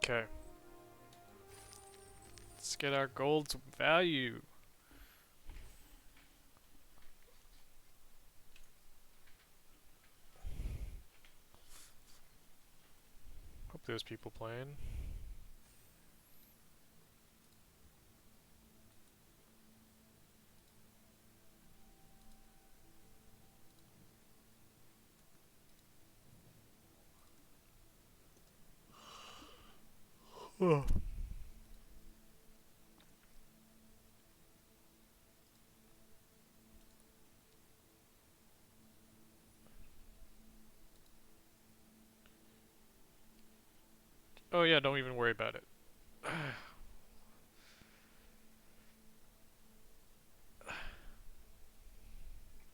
Okay. Let's get our gold's value. Hope there's people playing. Oh. Oh yeah, don't even worry about it.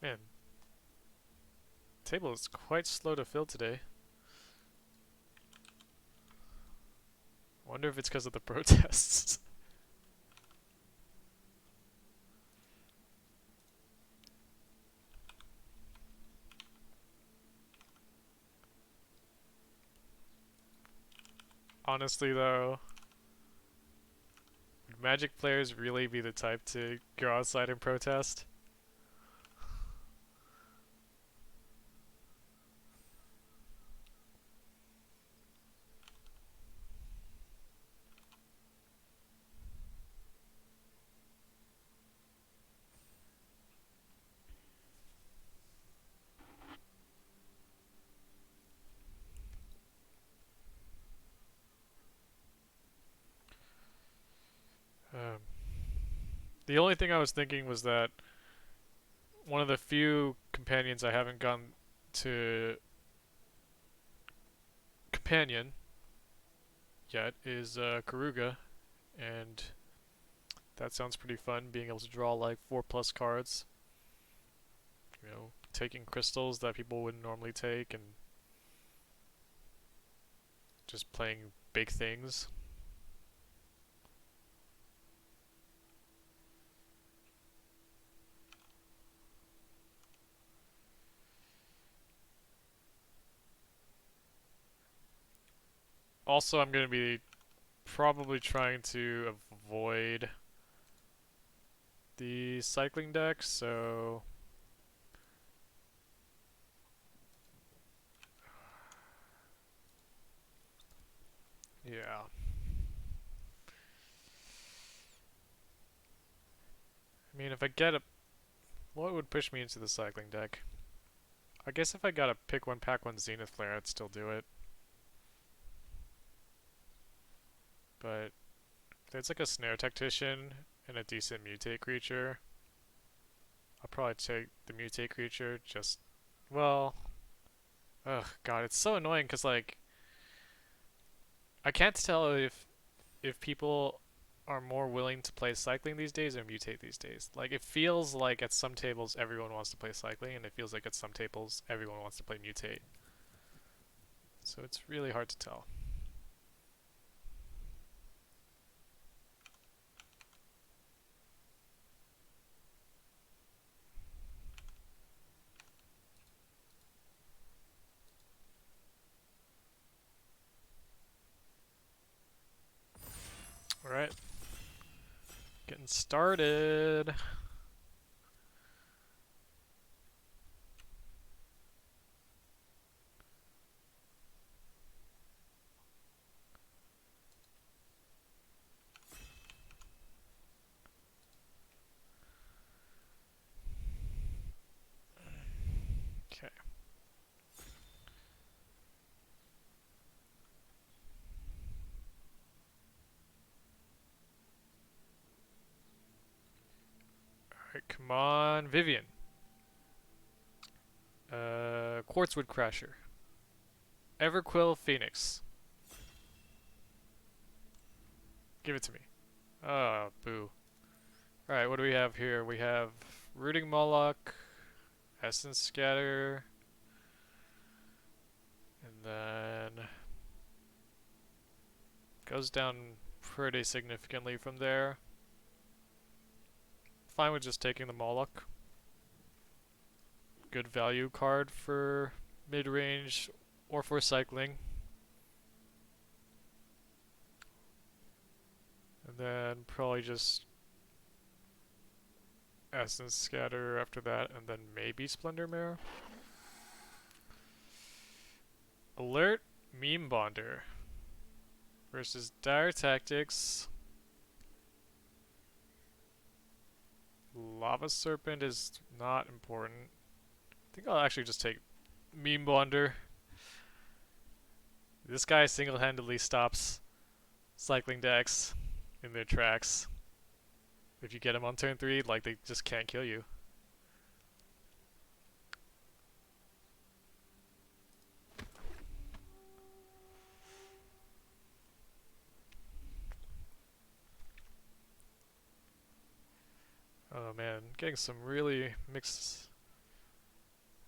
Man, table is quite slow to fill today. Wonder if it's because of the protests. Honestly though, would Magic players really be the type to go outside and protest? Um, the only thing I was thinking was that one of the few companions I haven't gone to companion yet is Karuga, and that sounds pretty fun, being able to draw like 4+ cards. You know, taking crystals that people wouldn't normally take and just playing big things. Also, I'm going to be probably trying to avoid the cycling deck, so yeah. I mean, if I get a... What would push me into the cycling deck? I guess if I got a pick one, pack one Zenith Flare, I'd still do it. But if it's like a Snare Tactician and a decent mutate creature, I'll probably take the mutate creature just... Well... Ugh, God, it's so annoying because, like, I can't tell if people are more willing to play cycling these days or mutate these days. Like, it feels like at some tables everyone wants to play cycling, and it feels like at some tables everyone wants to play mutate. So it's really hard to tell. Alright, getting started. Okay. Alright, come on, Vivian. Quartzwood Crasher. Everquill Phoenix. Give it to me. Oh, boo. Alright, what do we have here? We have Rooting Moloch, Essence Scatter, and then goes down pretty significantly from there. Fine with just taking the Moloch. Good value card for mid-range or for cycling. And then probably just Essence Scatter after that, and then maybe Splendor Mare. Alert Meme Bonder versus Dire Tactics. Lava Serpent is not important. I think I'll actually just take Meme Bonder. This guy single-handedly stops cycling decks in their tracks. If you get him on turn 3, like, they just can't kill you. Oh man, getting some really mixed...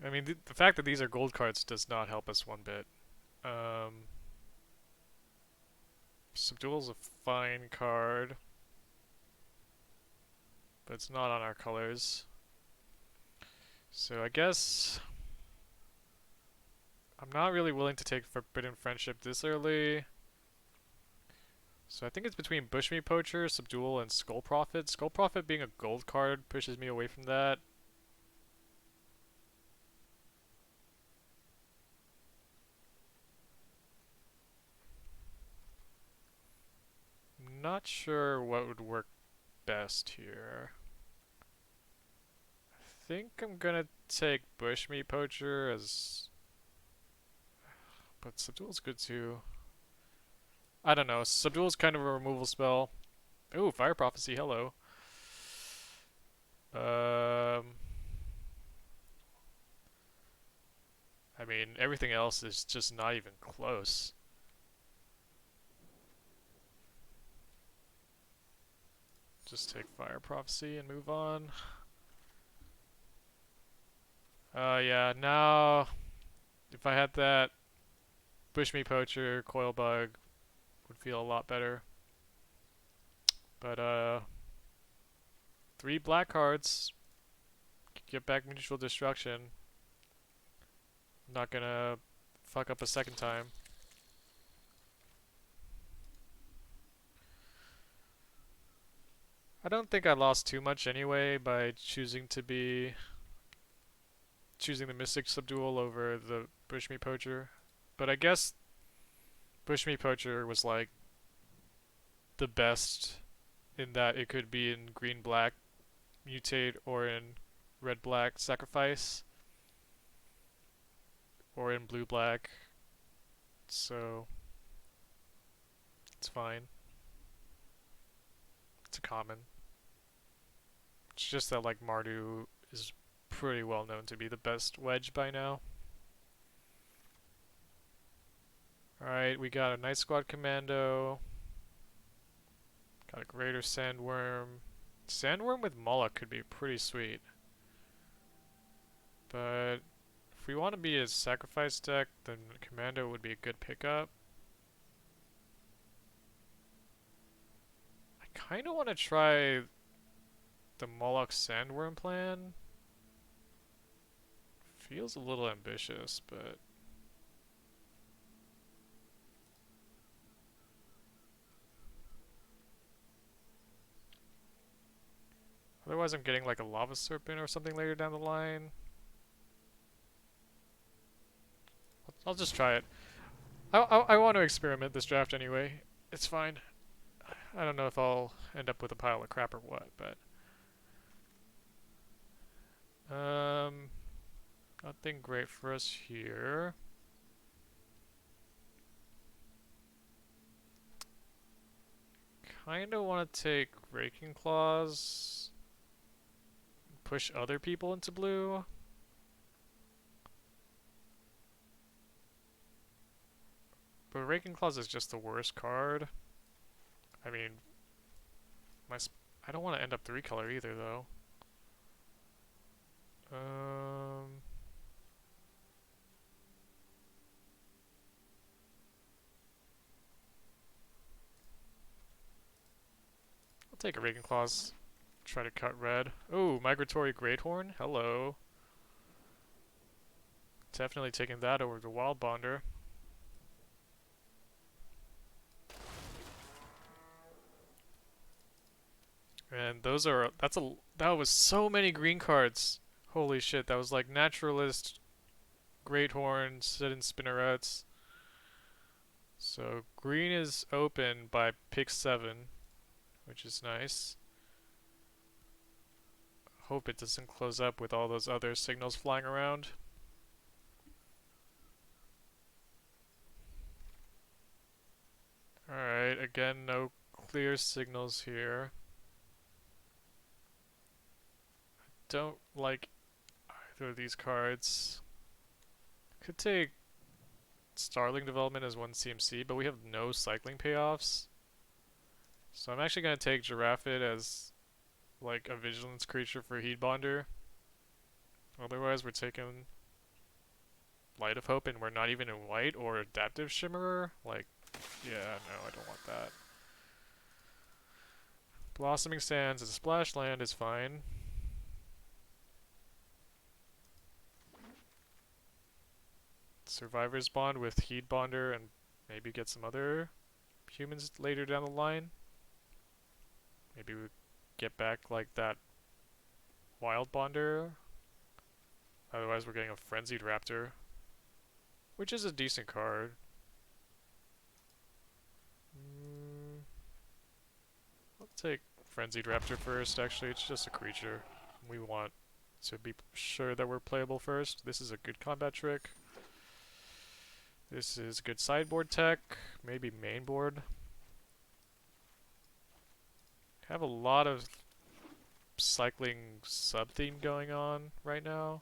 I mean, the fact that these are gold cards does not help us one bit. Subdual's a fine card, but it's not on our colors. So I guess I'm not really willing to take Forbidden Friendship this early. So I think it's between Bushmeat Poacher, Subdual, and Skull Prophet. Skull Prophet being a gold card pushes me away from that. Not sure what would work best here. I think I'm gonna take Bushmeat Poacher as... But Subdual's good too. I don't know, Subdual's kind of a removal spell. Ooh, Fire Prophecy, hello. I mean, everything else is just not even close. Just take Fire Prophecy and move on. Yeah, now if I had that Bushmeat Poacher, Coil Bug would feel a lot better. But 3 black cards. Get back Mutual Destruction. I'm not gonna fuck up a second time. I don't think I lost too much anyway by choosing the Mystic Subdual over the Bushmeat Poacher. But I guess Bushmeat Poacher was like the best in that it could be in green-black mutate or in red-black sacrifice or in blue-black. So it's fine. It's a common. It's just that like Mardu is pretty well known to be the best wedge by now. Alright, we got a Night Squad Commando. Got a Greater Sandworm. Sandworm with Moloch could be pretty sweet. But if we want to be a sacrifice deck, then Commando would be a good pickup. I kind of want to try the Moloch Sandworm plan. Feels a little ambitious, but... Otherwise I'm getting like a Lava Serpent or something later down the line. I'll just try it. I want to experiment this draft anyway. It's fine. I don't know if I'll end up with a pile of crap or what, but... Nothing great for us here. Kinda want to take Raking Claws. Push other people into blue. But Raking Claws is just the worst card. I mean, I don't want to end up 3-color either, though. I'll take a Raking Claws. Try to cut red. Oh, Migratory Greathorn. Hello. Definitely taking that over the Wild Bonder. And that was so many green cards. Holy shit, that was like Naturalist, Great Horn, Sit-in Spinnerets. So green is open by pick 7, which is nice. Hope it doesn't close up with all those other signals flying around. Alright, again, no clear signals here. Don't like either of these cards. Could take Starling Development as one CMC, but we have no cycling payoffs. So I'm actually going to take Giraffe as like a vigilance creature for Heat Bonder. Otherwise we're taking Light of Hope and we're not even in white or Adaptive Shimmerer. Like, yeah, no, I don't want that. Blossoming Sands as a splash land is fine. Survivor's Bond with Heat Bonder and maybe get some other humans later down the line. Maybe we get back like that Wild Bonder. Otherwise we're getting a Frenzied Raptor, which is a decent card. I'll take Frenzied Raptor first, actually. It's just a creature. We want to be sure that we're playable first. This is a good combat trick. This is good sideboard tech, maybe main board. Have a lot of cycling sub-theme going on right now.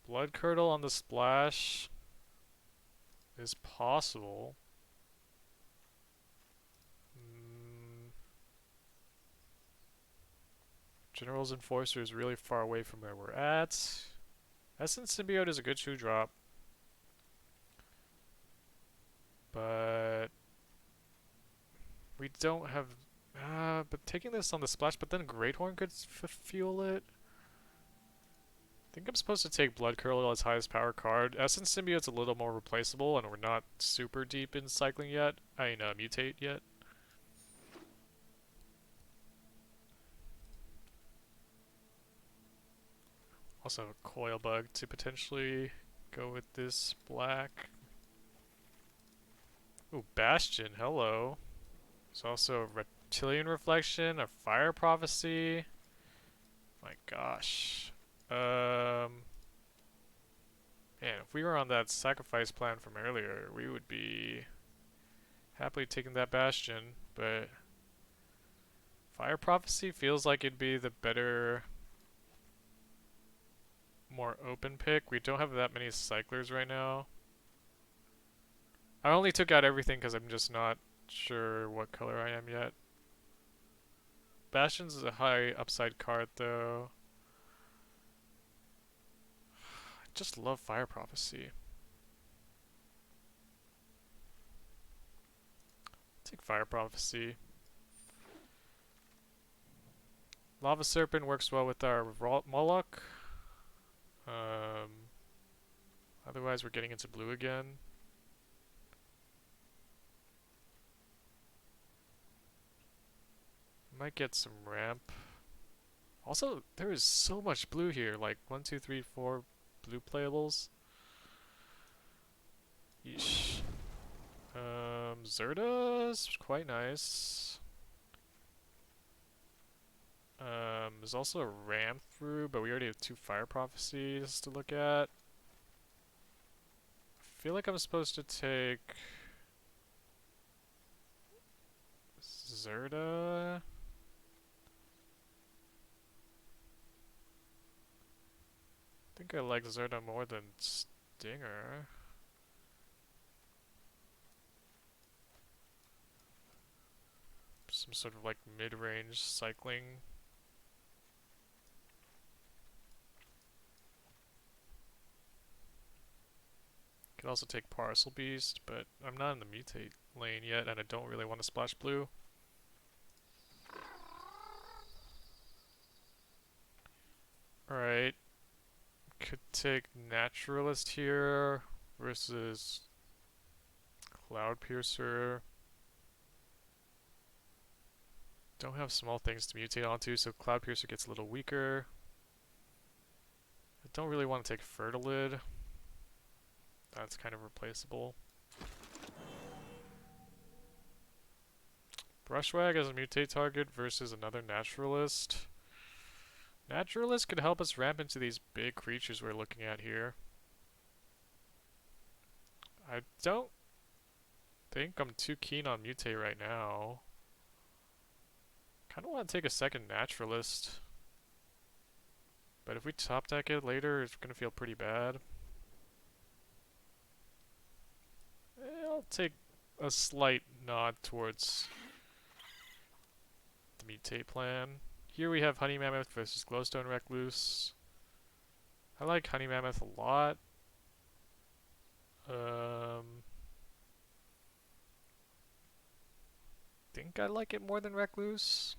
Blood Curdle on the splash is possible. General's Enforcer is really far away from where we're at. Essence Symbiote is a good 2-drop. But we don't have... but taking this on the splash, but then Great Horn could fuel it. I think I'm supposed to take Blood Curdle as highest power card. Essence Symbiote's a little more replaceable, and we're not super deep in cycling yet. Mutate yet. Also have a Coil Bug to potentially go with this black. Ooh, Bastion, hello. There's also a Reptilian Reflection, a Fire Prophecy. My gosh. Man, if we were on that sacrifice plan from earlier, we would be happily taking that Bastion, but Fire Prophecy feels like it'd be the better, more open pick. We don't have that many cyclers right now. I only took out everything because I'm just not sure what color I am yet. Bastion's is a high upside card though. I just love Fire Prophecy. Take Fire Prophecy. Lava Serpent works well with our Moloch. Otherwise we're getting into blue again. Might get some ramp. Also, there is so much blue here. Like 1, 2, 3, 4 blue playables. Yeesh. Zerda's quite nice. There's also a ramp through, but we already have 2 Fire Prophecies to look at. I feel like I'm supposed to take Zerda. I think I like Zerda more than Stinger. Some sort of like mid-range cycling. Could also take Parcel Beast, but I'm not in the mutate lane yet, and I don't really want to splash blue. Alright. Could take Naturalist here versus Cloud Piercer. Don't have small things to mutate onto, so Cloud Piercer gets a little weaker. I don't really want to take Fertilid. That's kind of replaceable. Brushwag as a mutate target versus another Naturalist. Naturalist could help us ramp into these big creatures we're looking at here. I don't think I'm too keen on mutate right now. Kind of want to take a second Naturalist. But if we top deck it later, it's going to feel pretty bad. I'll take a slight nod towards the mutate plan. Here we have Honey Mammoth versus Glowstone Recluse. I like Honey Mammoth a lot. Think I like it more than Recluse.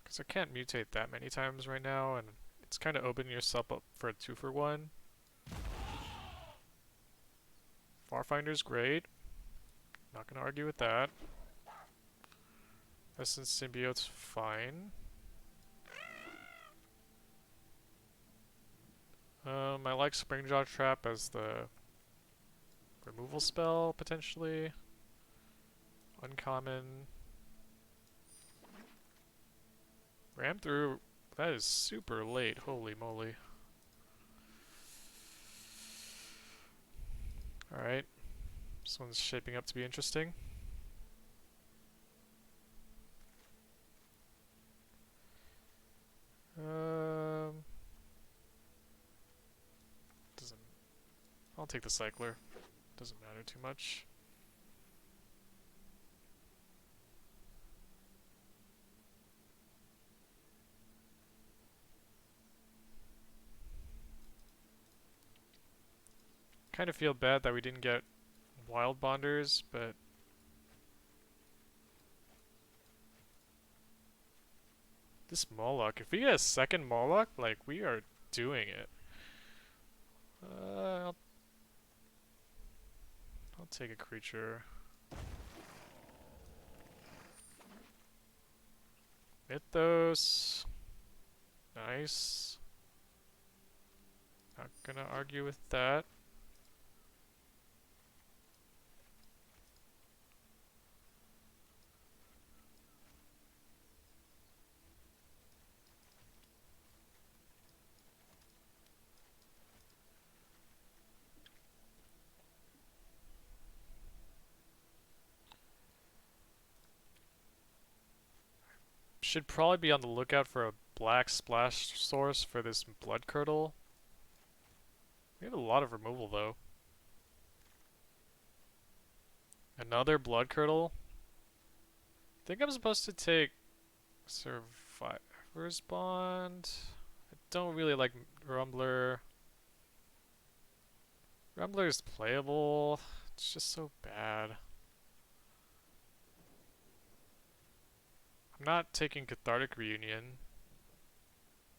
Because I can't mutate that many times right now, and it's kind of opening yourself up for a 2-for-1. Farfinder's great. Not gonna argue with that. Essence Symbiote's fine. I like Springjaw Trap as the removal spell, potentially. Uncommon. Ram through. That is super late. Holy moly. Alright. This one's shaping up to be interesting. Doesn't. I'll take the Cycler. Doesn't matter too much. Kind of feel bad that we didn't get Wild Bonders, but this Moloch, if we get a second Moloch, like, we are doing it. I'll take a creature. Mythos. Nice. Not gonna argue with that. Should probably be on the lookout for a black splash source for this Blood Curdle. We have a lot of removal though. Another Blood Curdle. I think I'm supposed to take Survivor's Bond. I don't really like Rumbler. Rumbler's playable. It's just so bad. I'm not taking Cathartic Reunion.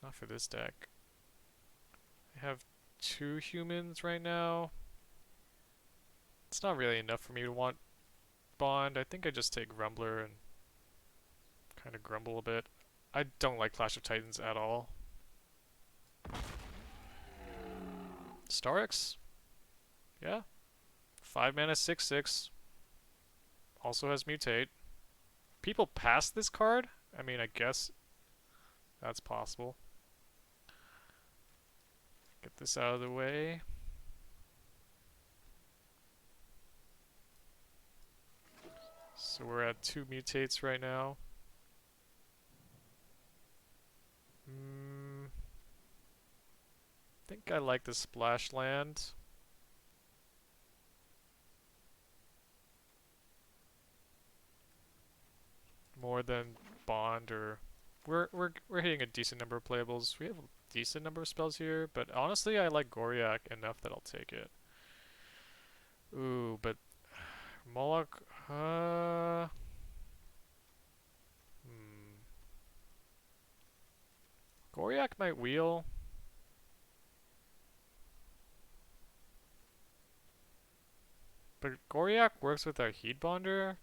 Not for this deck. I have 2 humans right now. It's not really enough for me to want Bond. I think I just take Rumbler and kind of grumble a bit. I don't like Clash of Titans at all. Starix? Yeah. 5 mana 6/6. Also has Mutate. People pass this card? I mean, I guess that's possible. Get this out of the way. So we're at 2 mutates right now. I think I like the Splash Land. More than Bond or we're hitting a decent number of playables. We have a decent number of spells here, but honestly I like Goriak enough that I'll take it. Ooh, but Moloch, Goriak might wheel. But Goriak works with our Heat Bonder.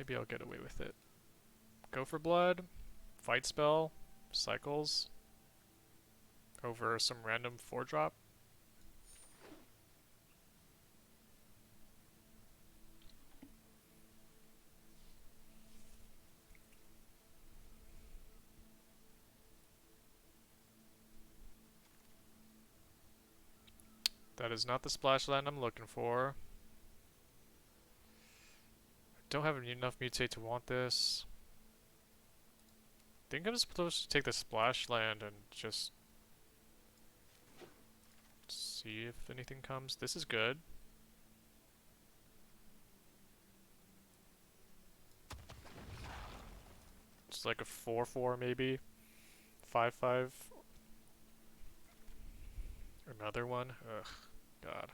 Maybe I'll get away with it. Go for blood. Fight spell. Cycles. Over some random 4-drop. That is not the splash land I'm looking for. I don't have enough mutate to want this. I think I'm supposed to take the splash land and just see if anything comes. This is good. It's like a 4/4 maybe. 5/5. Another one. Ugh, God.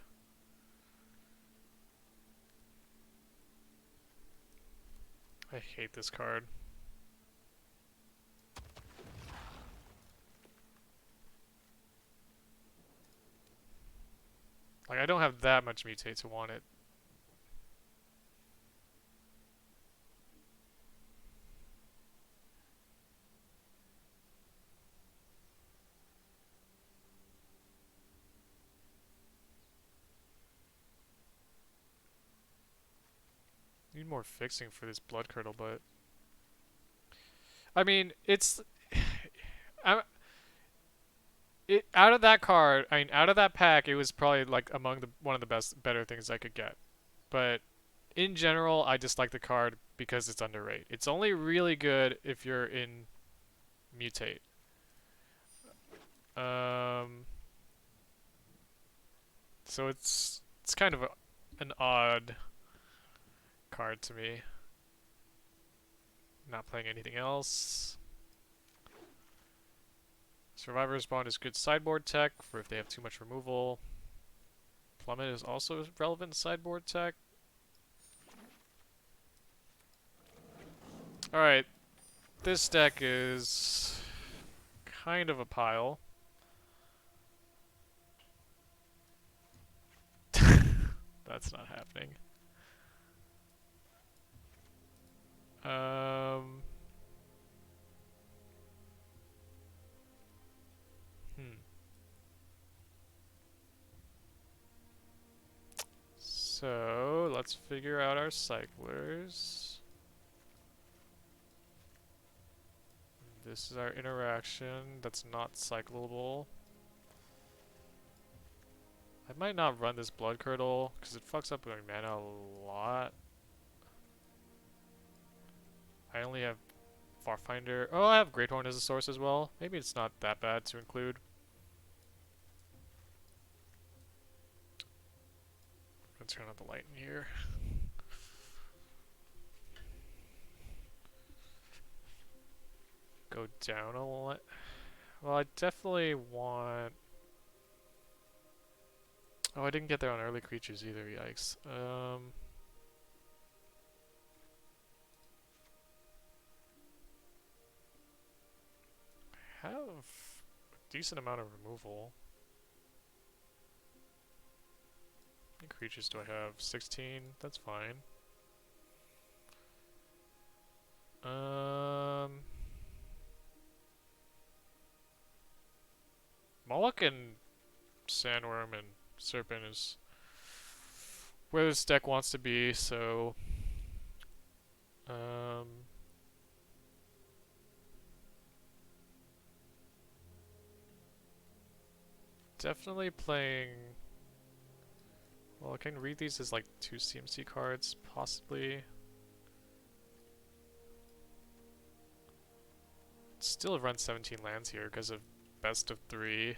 I hate this card. Like, I don't have that much mutate to want it. Need more fixing for this blood curdle, but I mean, it's I it out of that card. I mean, out of that pack, it was probably like among the one of the better things I could get. But in general, I just like the card because it's underrated. It's only really good if you're in mutate. Um, so it's kind of an odd card to me. Not playing anything else. Survivor's Bond is good sideboard tech for if they have too much removal. Plummet is also relevant sideboard tech. Alright, this deck is kind of a pile. That's not happening. Hmm. So, let's figure out our cyclers. This is our interaction that's not cyclable. I might not run this Blood Curdle, because it fucks up my mana a lot. I only have Farfinder. Oh, I have Great Horn as a source as well. Maybe it's not that bad to include. Let's turn on the light in here. Go down a lot. Well, I definitely want... Oh, I didn't get there on early creatures either, yikes. I have a decent amount of removal. How many creatures do I have? 16? That's fine. Moloch and Sandworm and Serpent is where this deck wants to be, so definitely playing. Well, I can read these as like 2 CMC cards, possibly. Still run 17 lands here because of best of 3.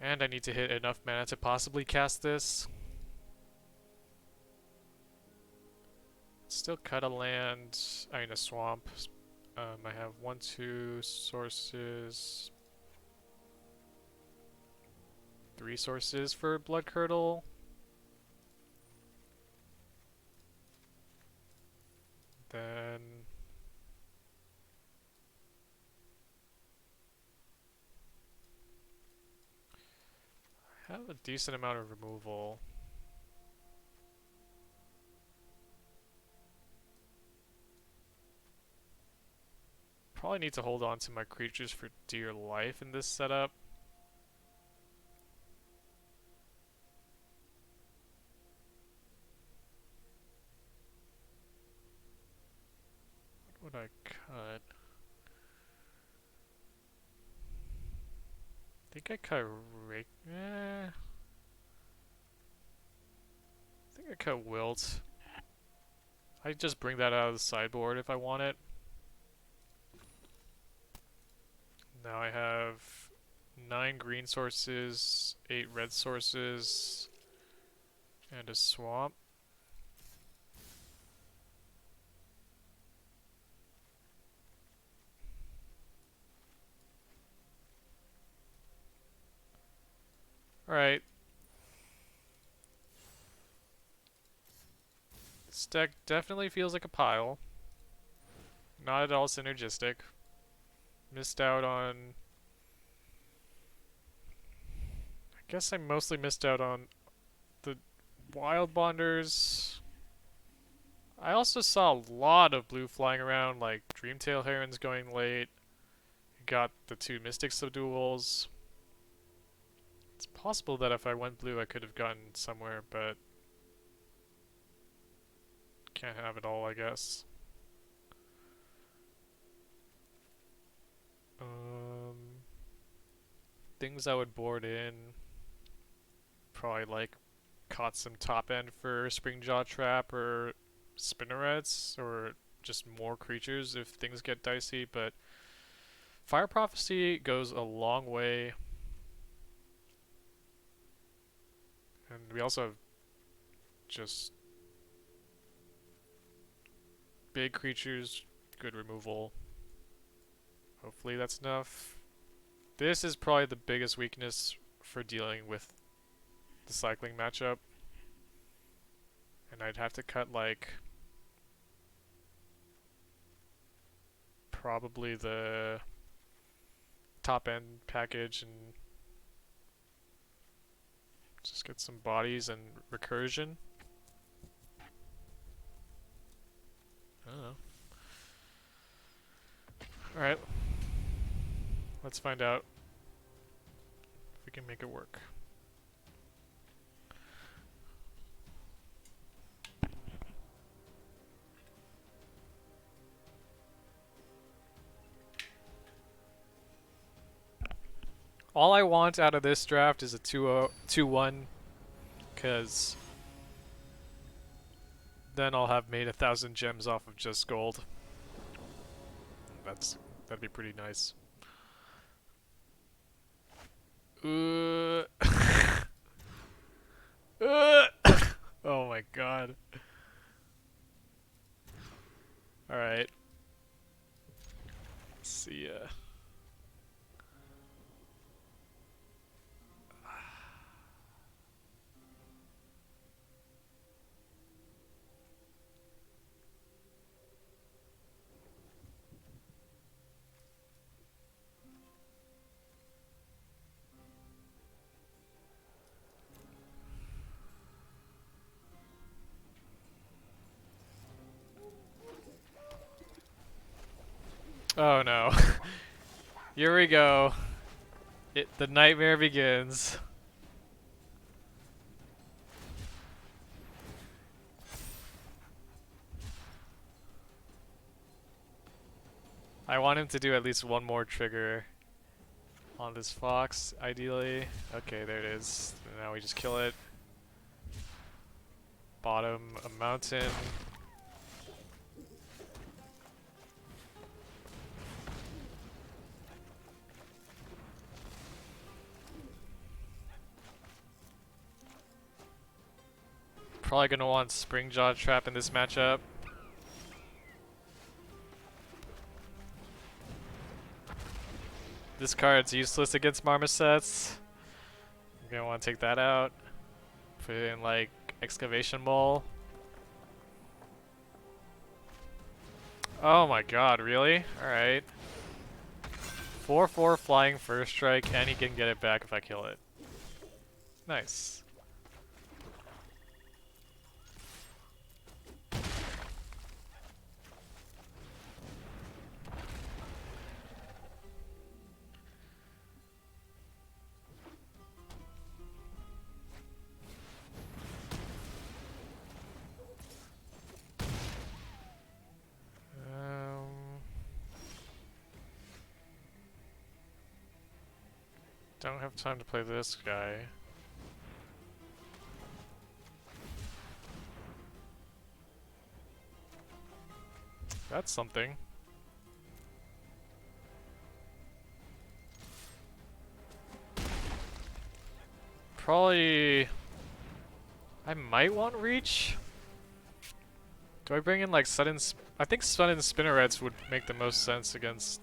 And I need to hit enough mana to possibly cast this. Still cut a land, I mean a swamp. I have 1, 2 sources. 3 sources for Blood Curdle. Then I have a decent amount of removal. Probably need to hold on to my creatures for dear life in this setup. What would I cut? I think I cut I think I cut Wilt. I just bring that out of the sideboard if I want it. Now I have 9 green sources, 8 red sources, and a swamp. Alright. This deck definitely feels like a pile. Not at all synergistic. Missed out on... I guess I mostly missed out on the Wild Bonders. I also saw a lot of blue flying around, like Dreamtail Herons going late. Got the 2 Mystic Subduals. It's possible that if I went blue I could have gotten somewhere, but can't have it all, I guess. Things I would board in, probably like caught some top end for Springjaw Trap or Spinnerets, or just more creatures if things get dicey, but Fire Prophecy goes a long way. And we also have just big creatures, good removal. Hopefully that's enough. This is probably the biggest weakness for dealing with the cycling matchup. And I'd have to cut like probably the top end package and just get some bodies and recursion. I don't know. Alright. Let's find out if we can make it work. All I want out of this draft is a 2-1, because then I'll have made 1,000 gems off of just gold. That'd be pretty nice. Oh my god. Alright. See ya. Oh no. Here we go. The nightmare begins. I want him to do at least one more trigger on this fox, ideally. Okay, there it is. Now we just kill it. Bottom, a mountain. Probably gonna want Springjaw Trap in this matchup. This card's useless against Marmosets. I'm gonna want to take that out. Put it in like Excavation Mole. Oh my god, really? Alright. 4/4 flying first strike, and he can get it back if I kill it. Nice. don't have time to play this guy. That's something. Probably... I might want reach. Do I bring in like sudden? I think sudden spinnerets would make the most sense against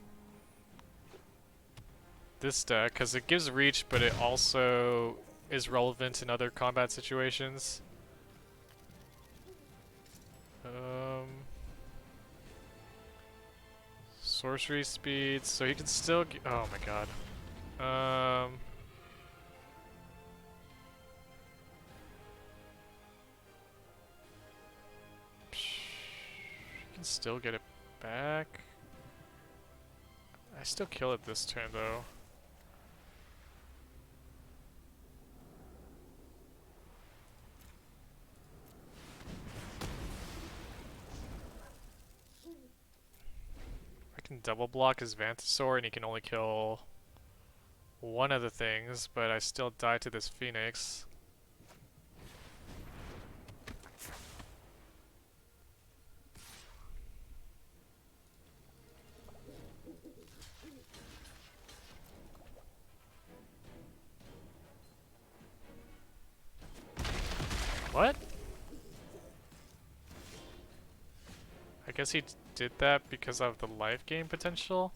this deck because it gives reach, but it also is relevant in other combat situations. Sorcery speed, so he can still. Oh my god. He can still get it back. I still kill it this turn though. I can double block his Vantasaur and he can only kill one of the things, but I still die to this Phoenix. What? I guess he did that because of the life gain potential?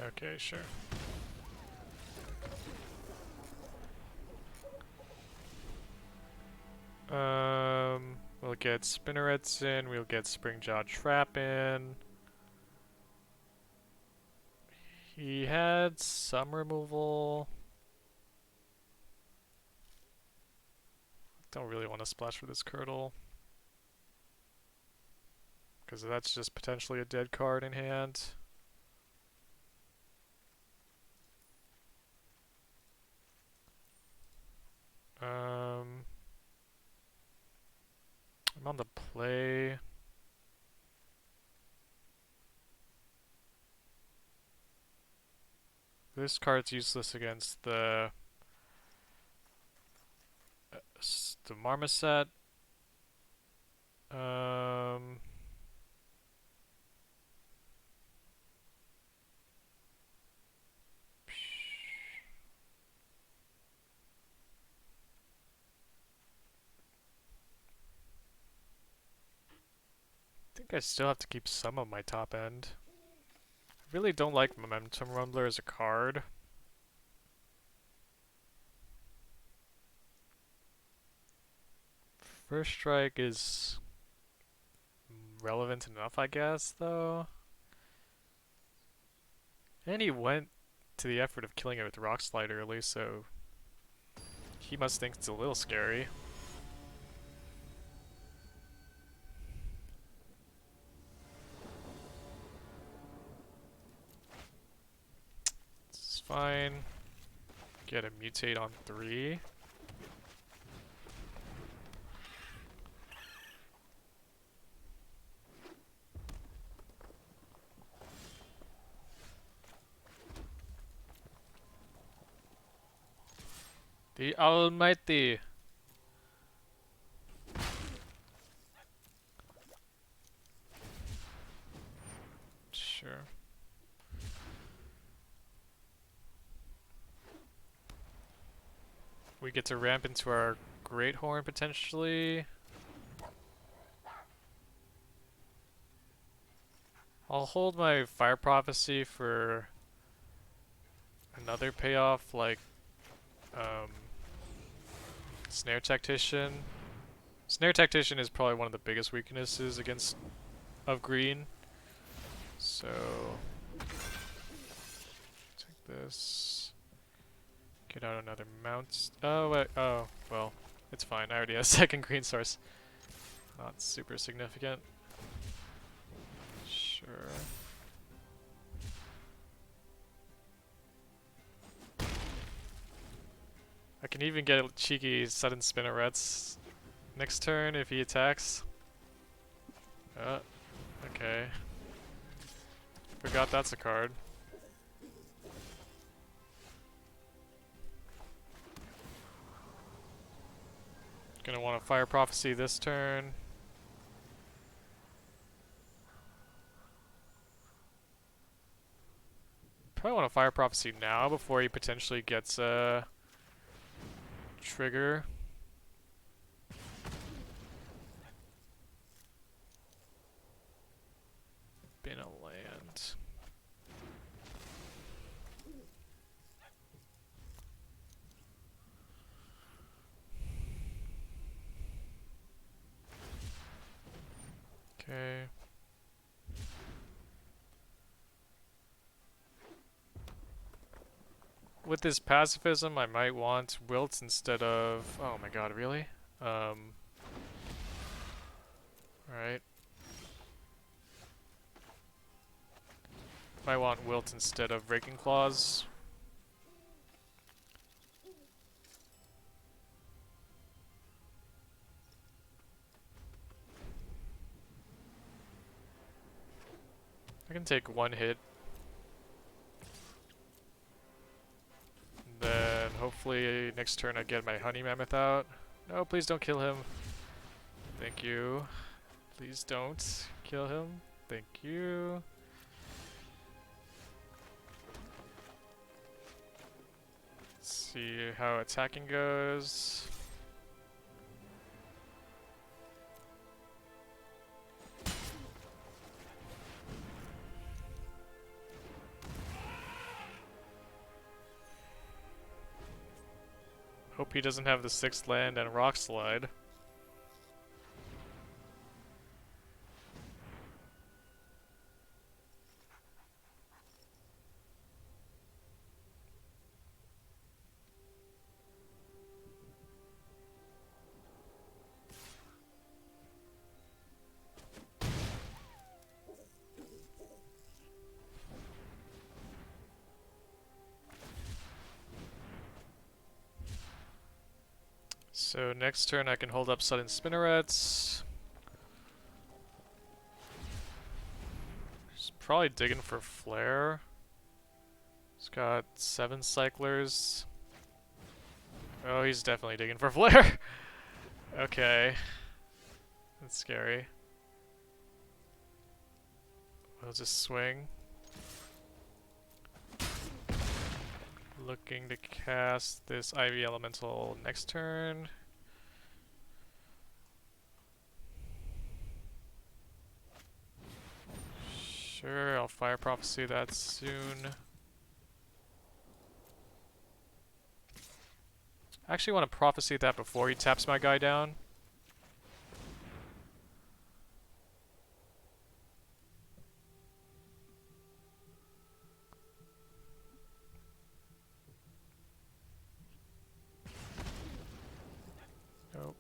Okay, sure. We'll get Spinnerets in, we'll get Springjaw Trap in. He had some removal. Don't really want to splash for this Curdle, because that's just potentially a dead card in hand. I'm on the play. This card's useless against the Marmoset. I think I still have to keep some of my top end. I really don't like Momentum Rumbler as a card. First Strike is relevant enough, I guess, though. And he went to the effort of killing it with Rock Slide early, so he must think it's a little scary. This is fine. Get a mutate on 3. The Almighty. Sure. We get to ramp into our Great Horn potentially. I'll hold my Fire Prophecy for another payoff like Snare Tactician. Snare Tactician is probably one of the biggest weaknesses against of green. So take this. Get out another mount. Oh wait, oh well, it's fine. I already have a second green source. Not super significant. Sure. I can even get cheeky sudden spinnerets next turn if he attacks. Okay. Forgot that's a card. Gonna want a Fire Prophecy this turn. Probably want a Fire Prophecy now before he potentially gets a trigger. Been a land. Okay. With this pacifism, I might want Wilt instead of... Oh my god, really? Alright. Might want Wilt instead of Raking Claws. I can take one hit. Then hopefully next turn I get my Honey Mammoth out. No, please don't kill him. Thank you. Please don't kill him. Thank you. Let's see how attacking goes. Hope he doesn't have the 6th land and Rock Slide. So next turn I can hold up Sudden Spinnerets. He's probably digging for Flare. He's got 7 Cyclers. Oh, he's definitely digging for Flare. Okay. That's scary. We'll just swing. Looking to cast this Ivy Elemental next turn. Sure, I'll Fire Prophecy that soon. I actually want to Prophecy that before he taps my guy down. Nope.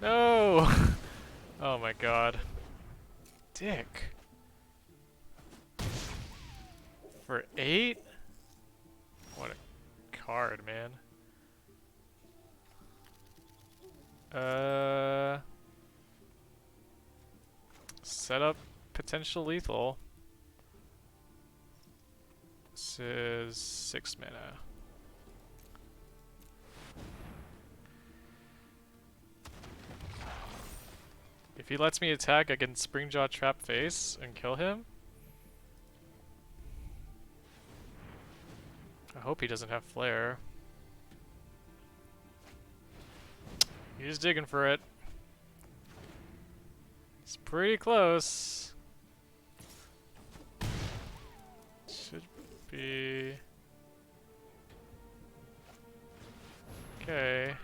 No! Oh my god. Dick. For 8? What a card, man. Set up potential lethal. This is 6 mana. If he lets me attack, I can Springjaw Trap Face and kill him. I hope he doesn't have Flare. He's digging for it. It's pretty close. Should be... Okay.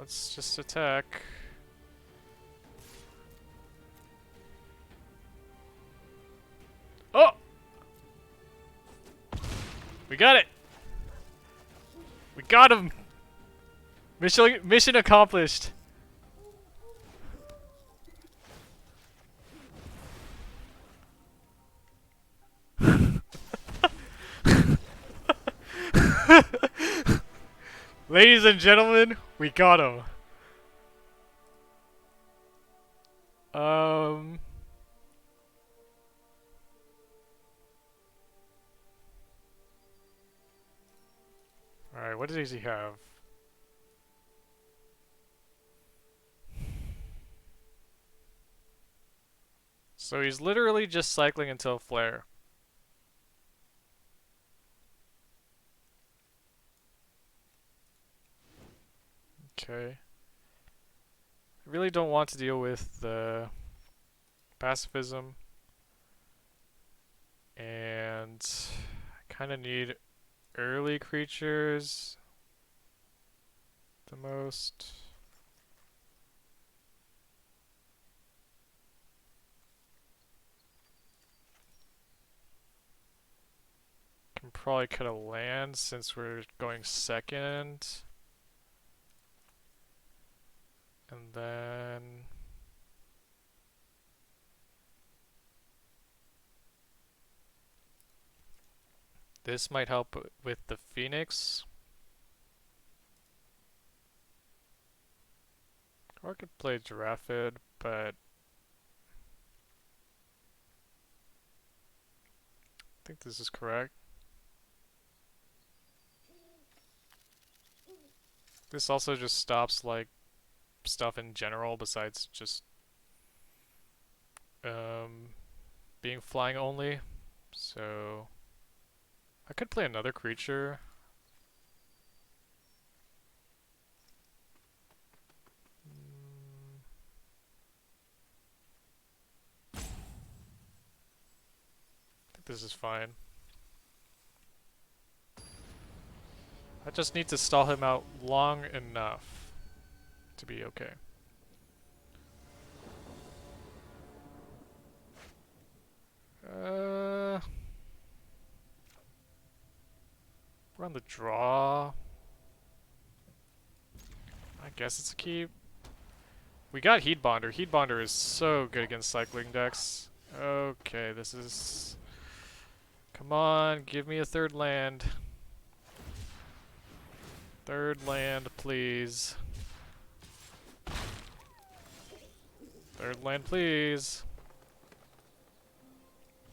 Let's just attack. Oh! We got it! We got him! Mission accomplished. Ladies and gentlemen, we got him. Alright, what does he have? So he's literally just cycling until flare. Okay. I really don't want to deal with the pacifism. And I kind of need early creatures the most. Can probably cut a land since we're going second. And then this might help with the Phoenix. Or I could play Giraffid, but I think this is correct. This also just stops like stuff in general besides just being flying only. So I could play another creature. I think this is fine. I just need to stall him out long enough to be okay. We're on the draw. I guess it's a keep. We got Heat Bonder. Heat Bonder is so good against cycling decks. Okay, this is... Come on, give me a third land. Third land, please. Third land, please.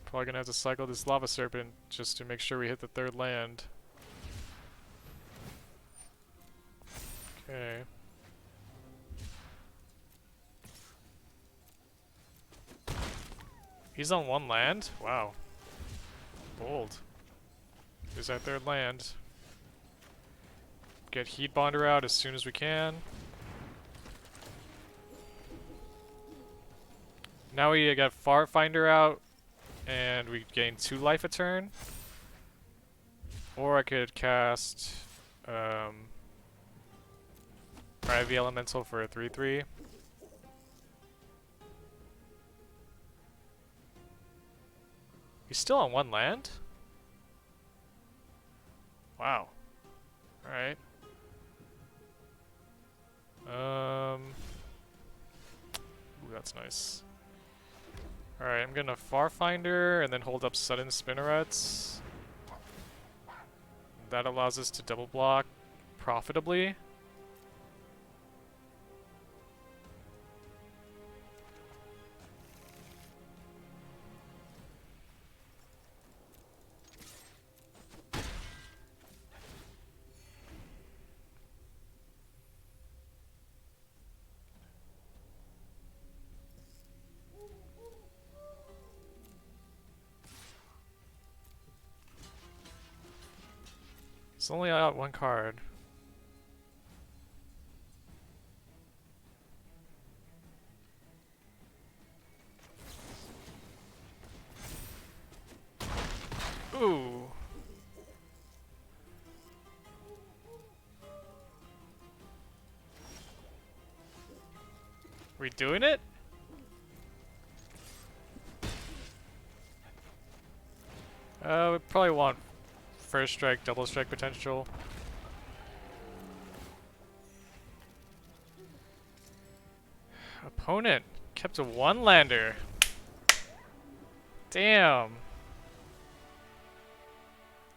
Probably gonna have to cycle this Lava Serpent just to make sure we hit the third land. Okay. He's on one land? Wow. Bold. Here's our third land. Get Heat Bonder out as soon as we can. Now we got Far Finder out, and we gain 2 life a turn. Or I could cast Ivy Elemental for a 3/3. He's still on one land? Wow. Alright. Ooh, that's nice. Alright, I'm gonna Farfinder and then hold up Sudden Spinnerets. That allows us to double block profitably. It's only out 1 card. Ooh. We doing it? We probably want first strike, double strike potential. Opponent kept a one lander. Damn.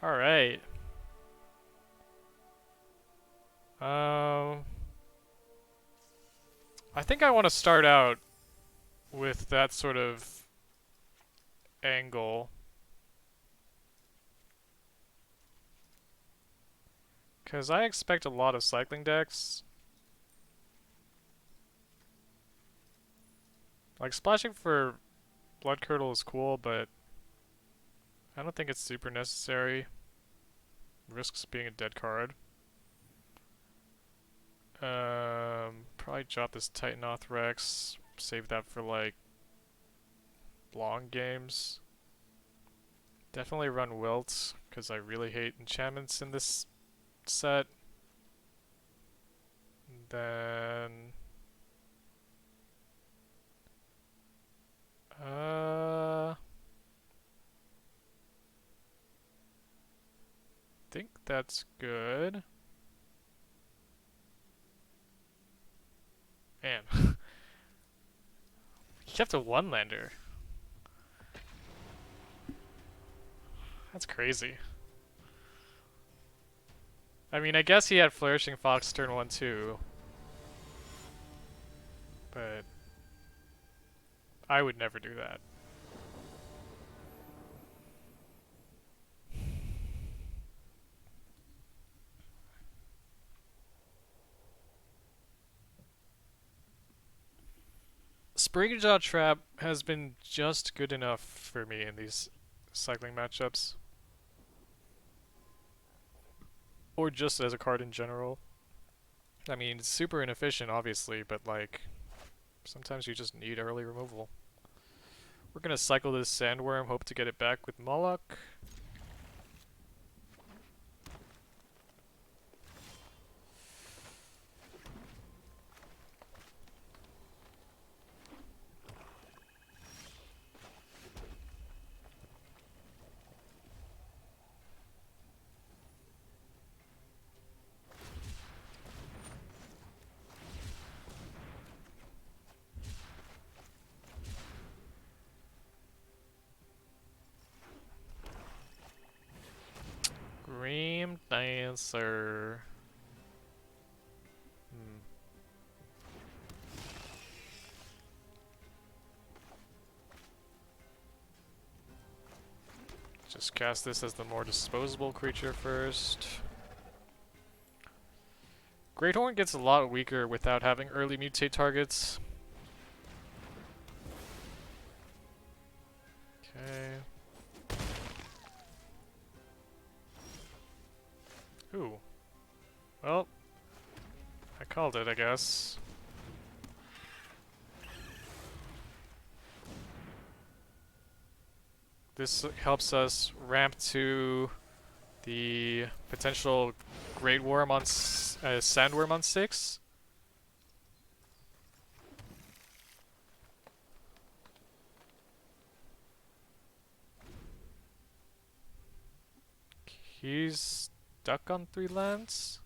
Alright. I think I want to start out with that sort of angle. Because I expect a lot of cycling decks. Like, splashing for Blood Curdle is cool, but I don't think it's super necessary. Risks being a dead card. Probably drop this Titanoth Rex. Save that for, like, long games. Definitely run Wilt, because I really hate enchantments in this set. Then... think that's good. Man. He kept a one-lander. That's crazy. I mean, I guess he had Flourishing Fox turn 1 too. But I would never do that. Springjaw Trap has been just good enough for me in these cycling matchups. Or just as a card in general. I mean, it's super inefficient, obviously, but like, sometimes you just need early removal. We're gonna cycle this Sandworm, hope to get it back with Moloch. Grim Dancer. Just cast this as the more disposable creature first. Greathorn gets a lot weaker without having early mutate targets. Okay. Ooh. Well, I called it, I guess. This helps us ramp to the potential Great Worm on Sandworm on 6. He's stuck on 3 lands.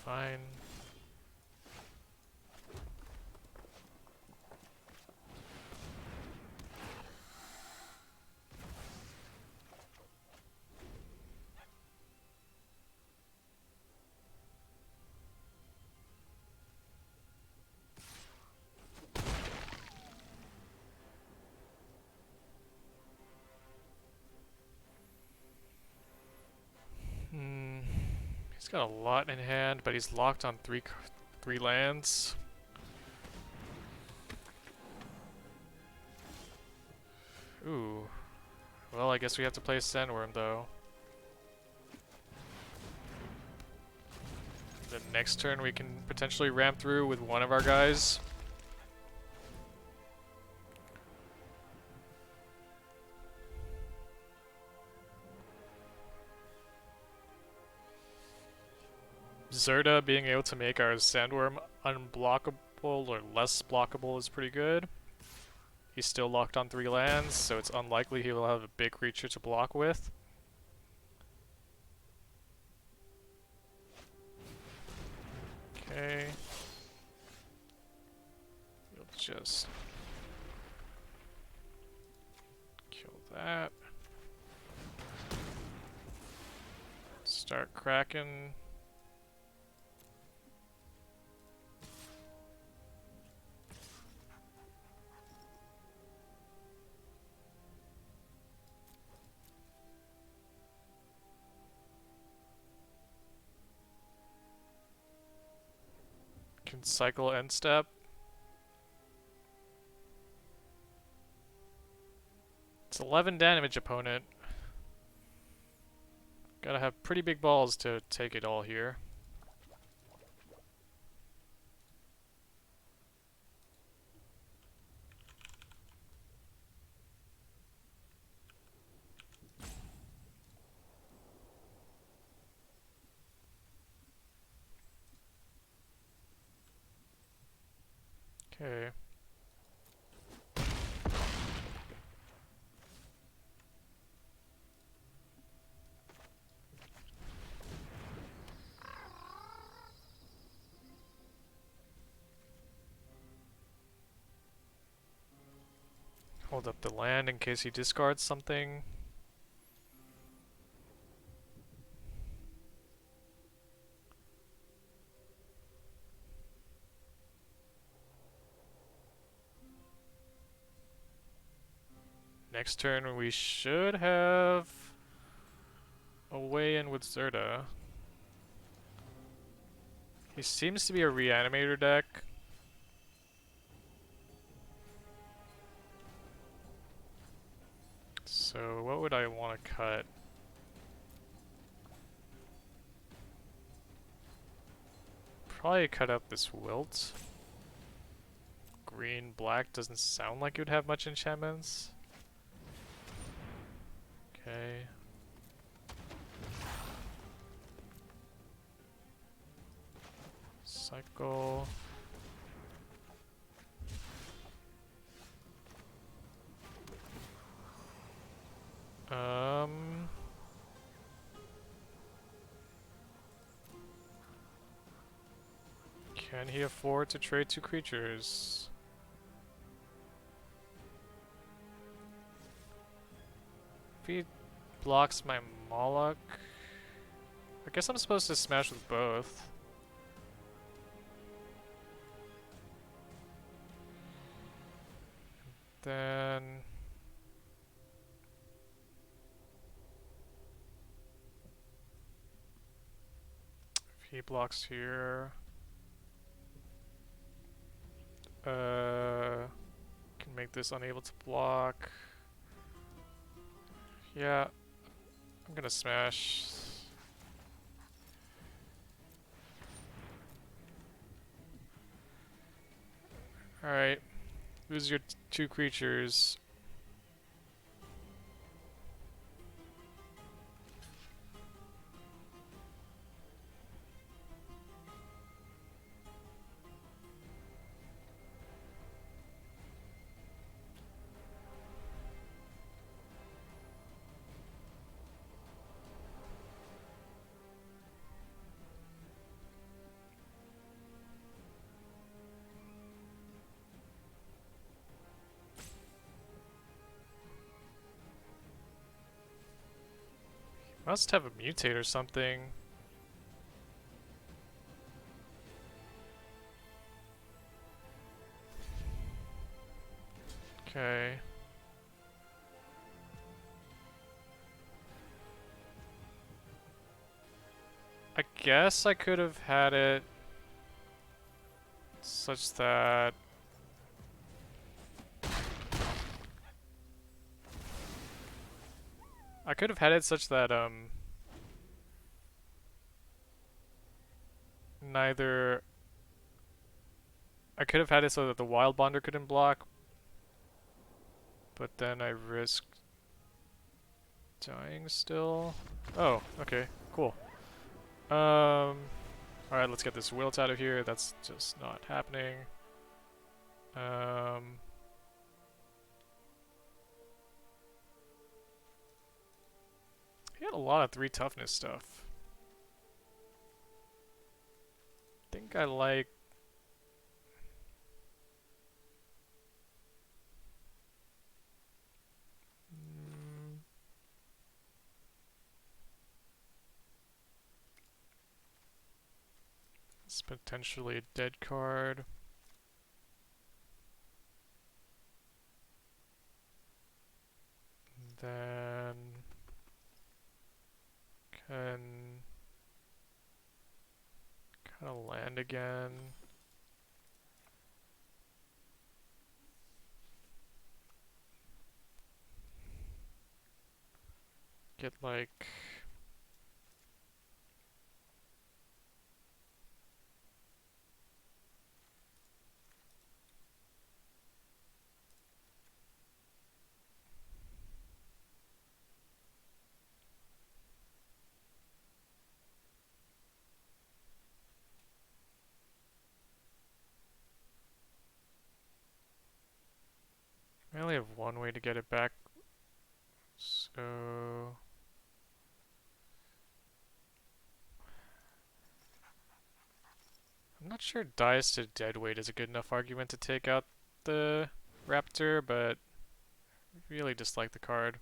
Fine. He's got a lot in hand, but he's locked on three lands. Ooh. Well, I guess we have to play Sandworm, though. The next turn we can potentially ramp through with one of our guys. Zerda being able to make our Sandworm unblockable or less blockable is pretty good. He's still locked on 3 lands, so it's unlikely he will have a big creature to block with. Okay. We'll just kill that. Start cracking. Can cycle end step. It's 11 damage, opponent. Gotta have pretty big balls to take it all here. Okay. Hold up the land in case he discards something. Next turn we should have a way in with Zerda. He seems to be a reanimator deck. So what would I want to cut? Probably cut out this Wilt. Green, black doesn't sound like it would have much enchantments. Okay. Cycle. Can he afford to trade 2 creatures? If he blocks my Moloch, I guess I'm supposed to smash with both. Then if he blocks here, can make this unable to block. Yeah, I'm gonna smash. Alright, lose your 2 creatures. Must have a mutate or something. Okay. I guess I could have had it such that neither I could have had it so that the Wild Bonder couldn't block, but then I risked dying still. Oh, okay, cool. Alright, let's get this wilt out of here. That's just not happening. He had a lot of 3 toughness stuff. I think I like... It's potentially a dead card. Then can kind of land again. Get like I only have one way to get it back, so I'm not sure dies to dead weight is a good enough argument to take out the raptor, but I really dislike the card.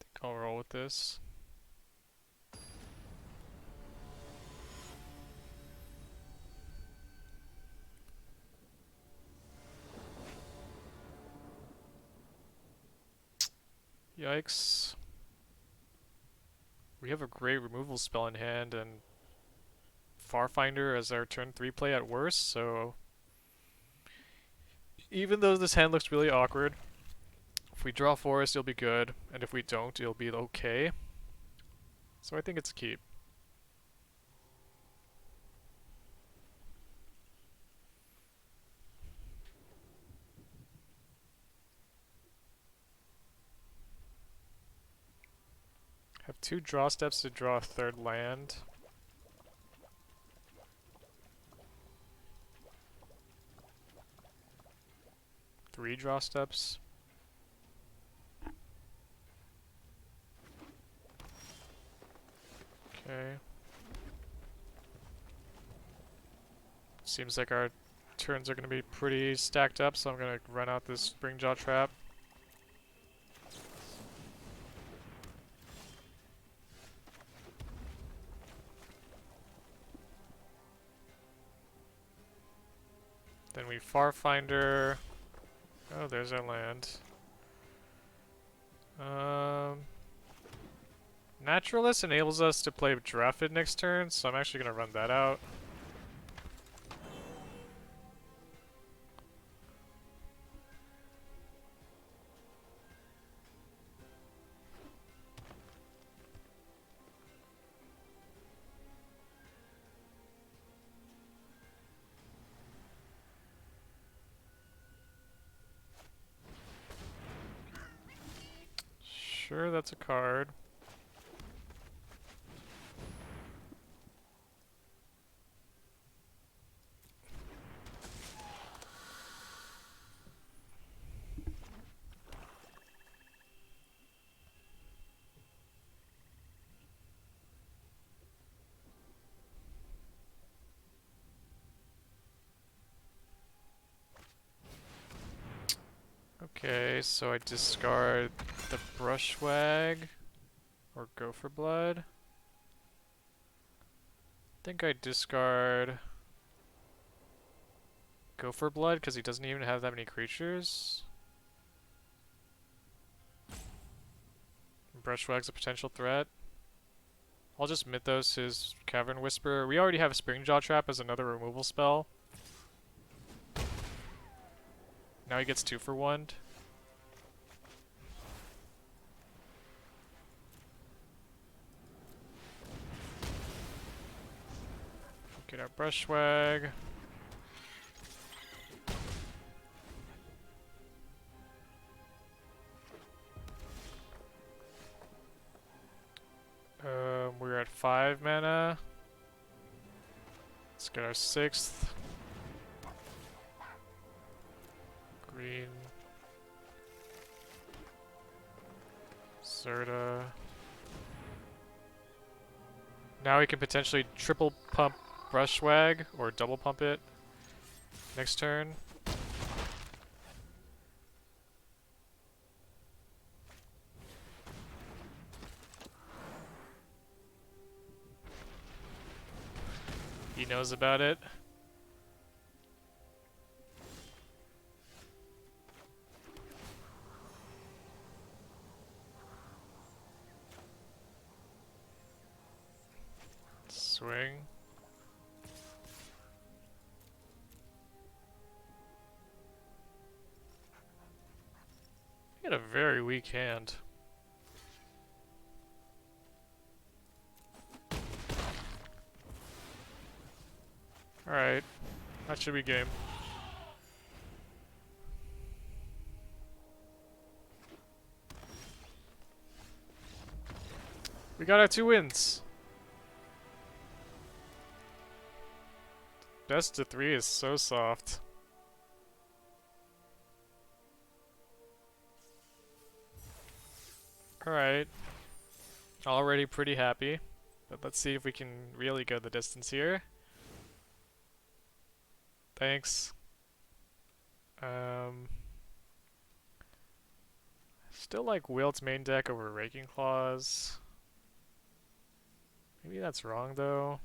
I think I'll roll with this. Yikes. We have a great removal spell in hand and Farfinder as our turn 3 play at worst, so even though this hand looks really awkward, if we draw forest, it'll be good, and if we don't, it'll be okay. So I think it's a keep. Have 2 draw steps to draw a 3rd land. Three draw steps. Okay. Seems like our turns are going to be pretty stacked up, so I'm going to run out this Springjaw trap. Then we Farfinder. Oh, there's our land. Naturalist enables us to play Drafted next turn, so I'm actually going to run that out. Sure, that's a card. Okay, so I discard the Brushwag or Gopher Blood. I think I discard Gopher Blood because he doesn't even have that many creatures. Brushwag's a potential threat. I'll just Mythos his Cavern Whisperer. We already have a Springjaw Trap as another removal spell. Now he gets 2 for 1. Get our Brushwag. 5 mana. Let's get our 6th. Green. Zerta. Now we can potentially triple pump Brushwag or double pump it next turn. He knows about it. Swing. He had a very weak hand. Alright, that should be game. We got our 2 wins. Best of 3 is so soft. Alright. Already pretty happy. But let's see if we can really go the distance here. Thanks. Still like Wilt's main deck over Raking Claws. Maybe that's wrong though.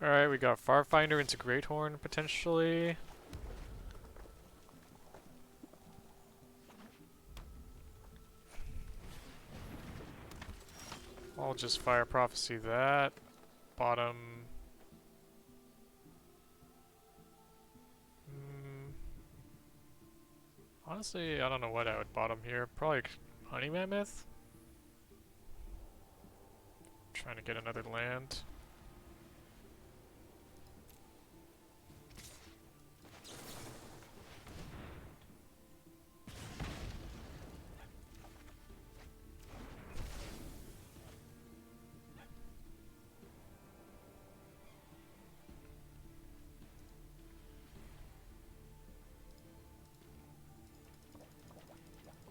Alright, we got Farfinder into Greathorn potentially. I'll just Fire Prophecy that. Bottom. Honestly, I don't know what I would bottom here. Probably Honey Mammoth. Trying to get another land.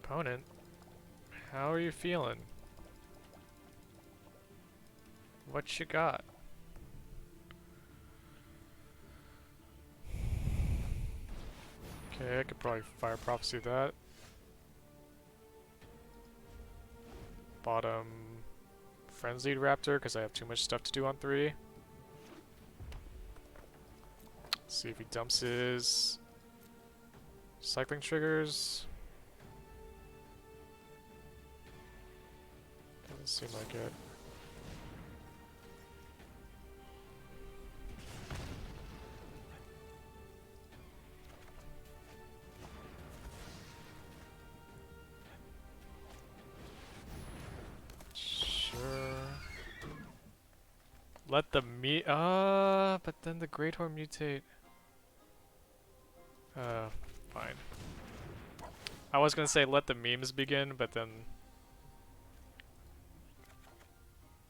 Opponent, how are you feeling? What you got? Okay, I could probably Fire Prophecy that. Bottom Frenzied Raptor, because I have too much stuff to do on 3. Let's see if he dumps his cycling triggers. Doesn't seem like it. Sure. Let the but then the Greathorn mutate. Fine. I was gonna say let the memes begin, but then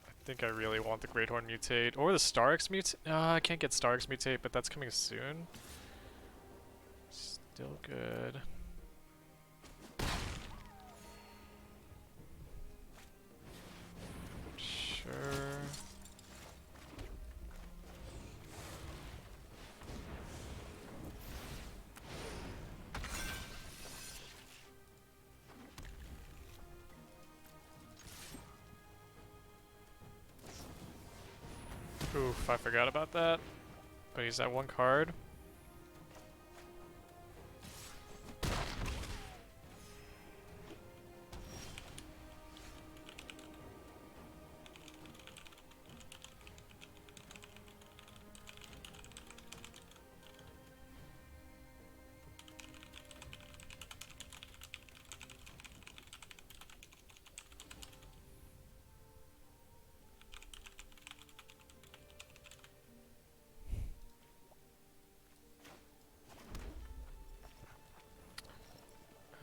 I think I really want the Greathorn mutate or the Starix mutate. I can't get Starix mutate, but that's coming soon. Still good. Sure. Oof, I forgot about that. But he's at one card.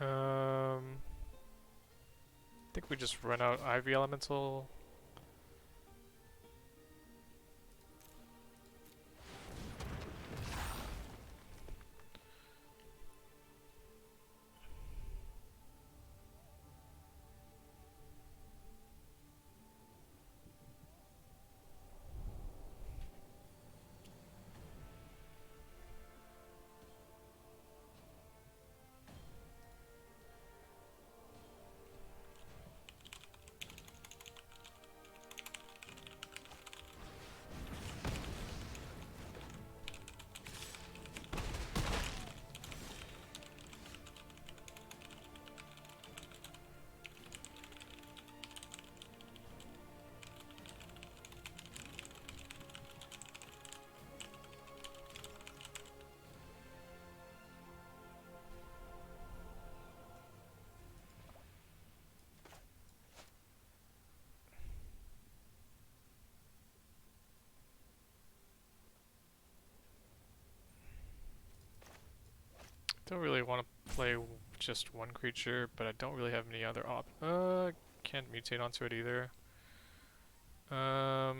I think we just run out Ivy Elemental. Don't really want to play just one creature, but I don't really have any other can't mutate onto it either. I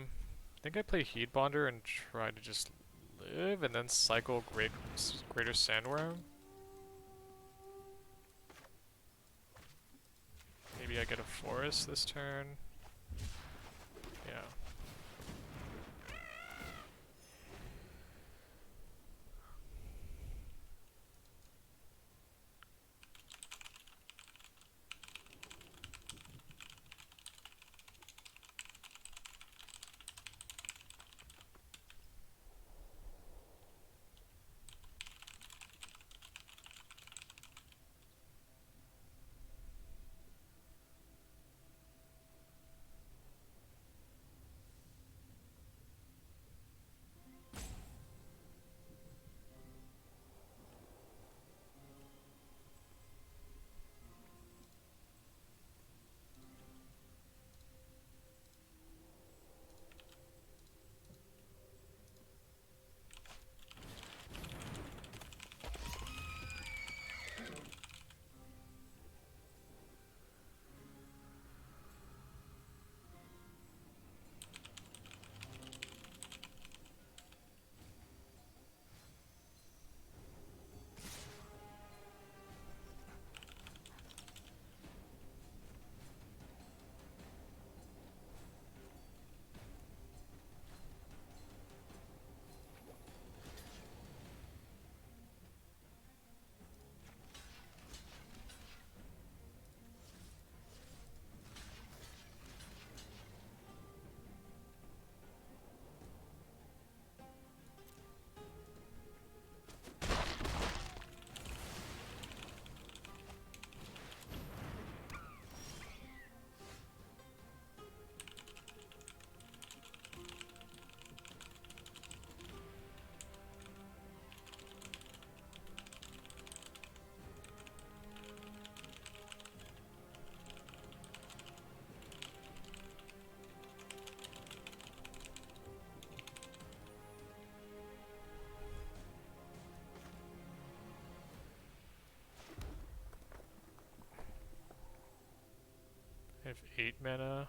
think I play Heat Bonder and try to just live, and then cycle Greater Sandworm. Maybe I get a Forest this turn. Yeah. I have 8 mana.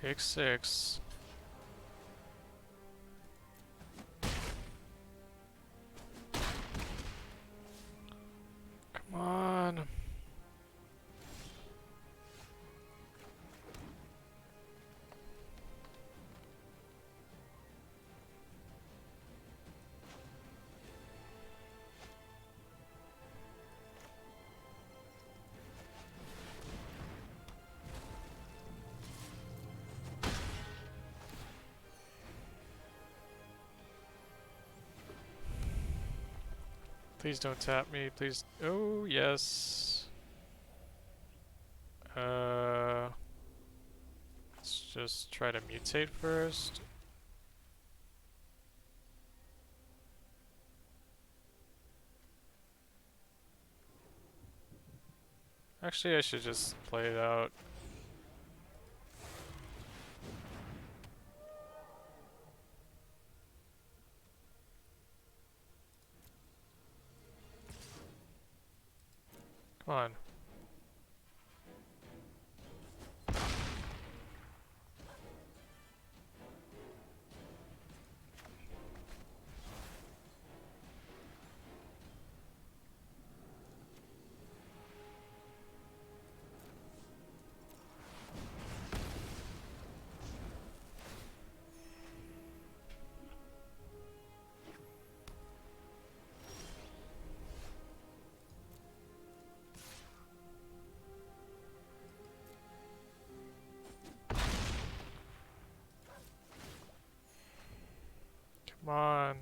Take 6. Come on. Please don't tap me, please. Oh, yes. Let's just try to mutate first. Actually, I should just play it out. Come on. Come on.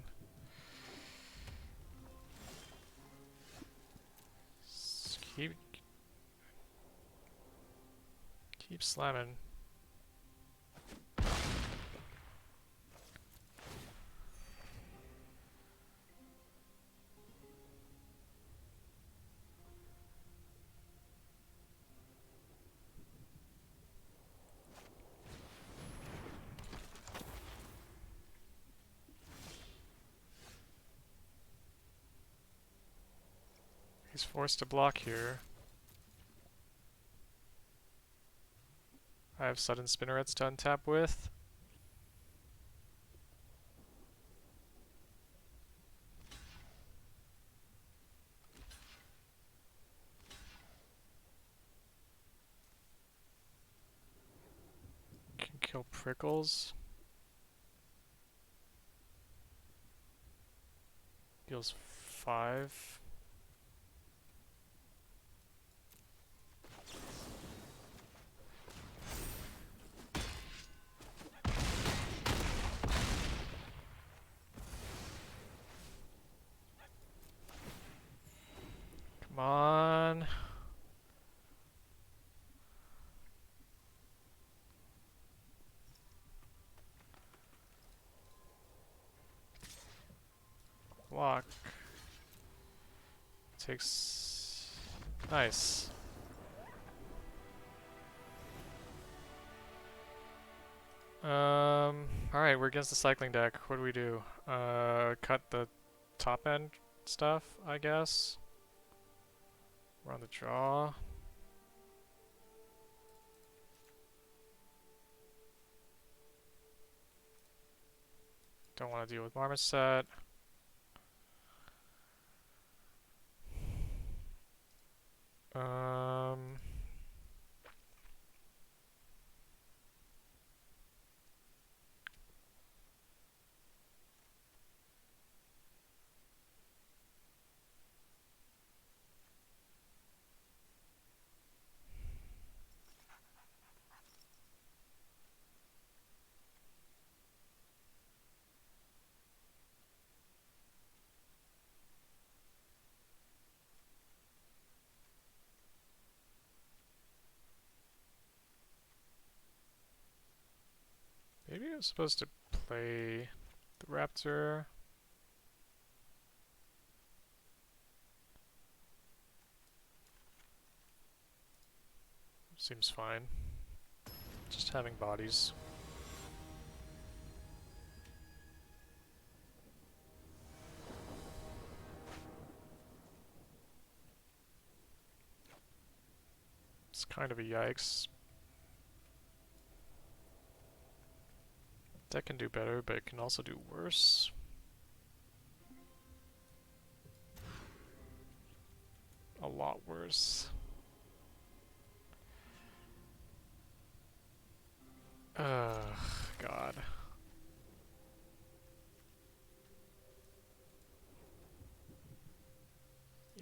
Keep slamming. He's forced to block here. I have sudden spinnerets to untap with. Can kill Prickles. Deals 5. Come on. Block. Takes... Nice. Alright, we're against the cycling deck. What do we do? Cut the top end stuff, I guess. We're on the draw. Don't want to deal with Marmoset. Maybe I was supposed to play the Raptor. Seems fine. Just having bodies. It's kind of a yikes. Deck can do better, but it can also do worse. A lot worse. Ugh, God.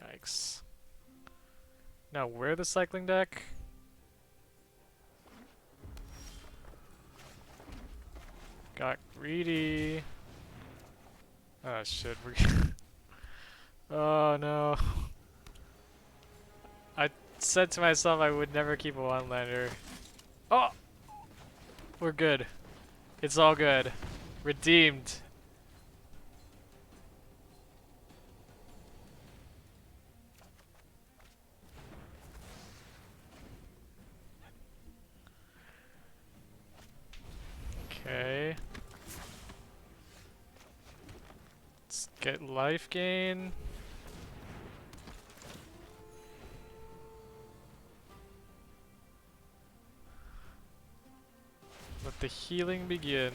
Yikes. Now, where the cycling deck? Got greedy. Oh shit, we oh no. I said to myself I would never keep a one-lander. Oh! We're good. It's all good. Redeemed. Okay. Let's get life gain. Let the healing begin.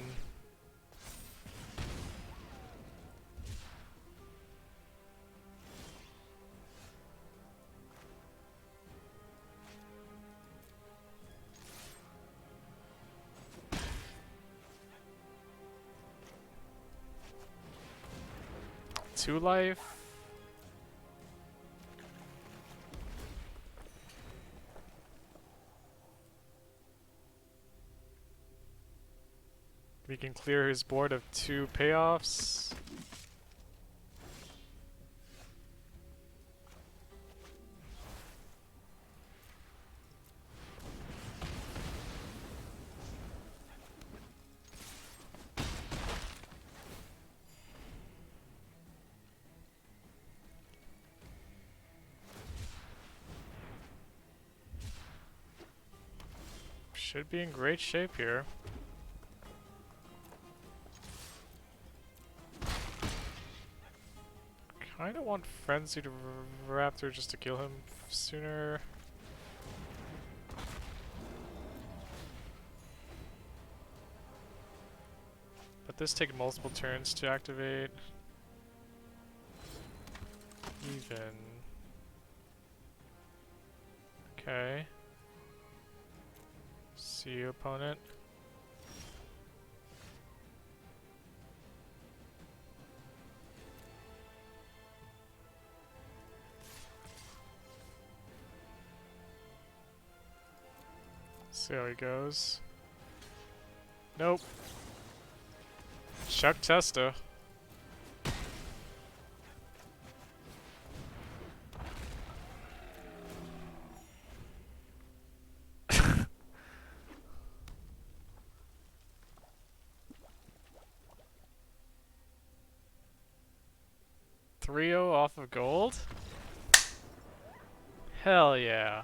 Two life. We can clear his board of 2 payoffs. Should be in great shape here. Kinda want Frenzied Raptor just to kill him sooner. But this takes multiple turns to activate. Even. Okay. See you, opponent. See how he goes. Nope. Chuck Testa. Three-0 off of gold? Hell yeah.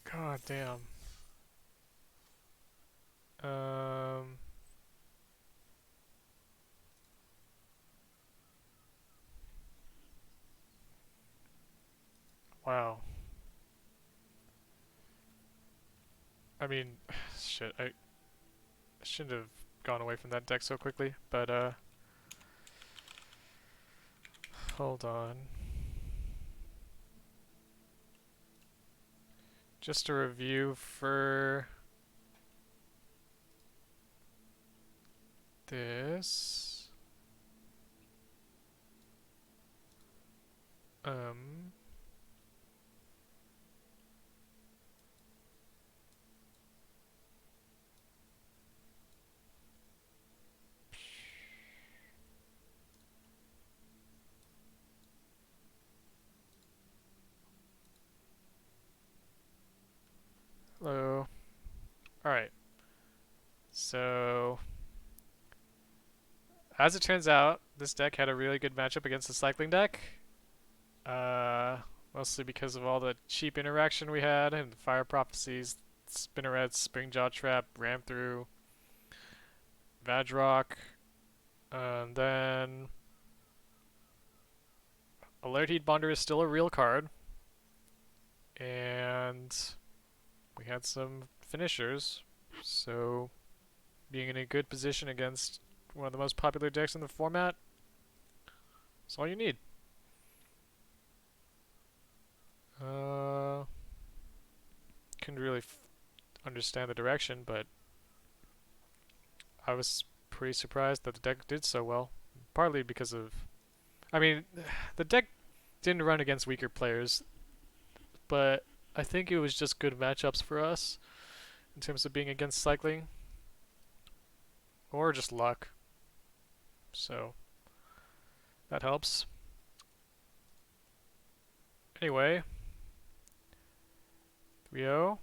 God damn. Wow. I mean, shit, I shouldn't have gone away from that deck so quickly, but hold on. Just a review for this. Hello. Alright. So, as it turns out, this deck had a really good matchup against the cycling deck. mostly because of all the cheap interaction we had and the Fire Prophecies, Spinneret, Springjaw Trap, Ram Through, Vadrock, and then Alert Heat Bonder is still a real card, and we had some finishers, so being in a good position against one of the most popular decks in the format is all you need. Couldn't really understand the direction, but I was pretty surprised that the deck did so well. Partly because of, I mean, the deck didn't run against weaker players, but I think it was just good matchups for us in terms of being against cycling or just luck. So that helps. Anyway, 3-0.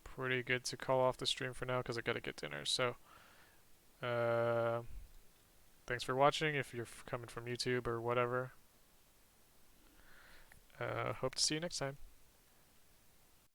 Pretty good to call off the stream for now because I gotta get dinner. So, uh, thanks for watching if you're coming from YouTube or whatever. Hope to see you next time.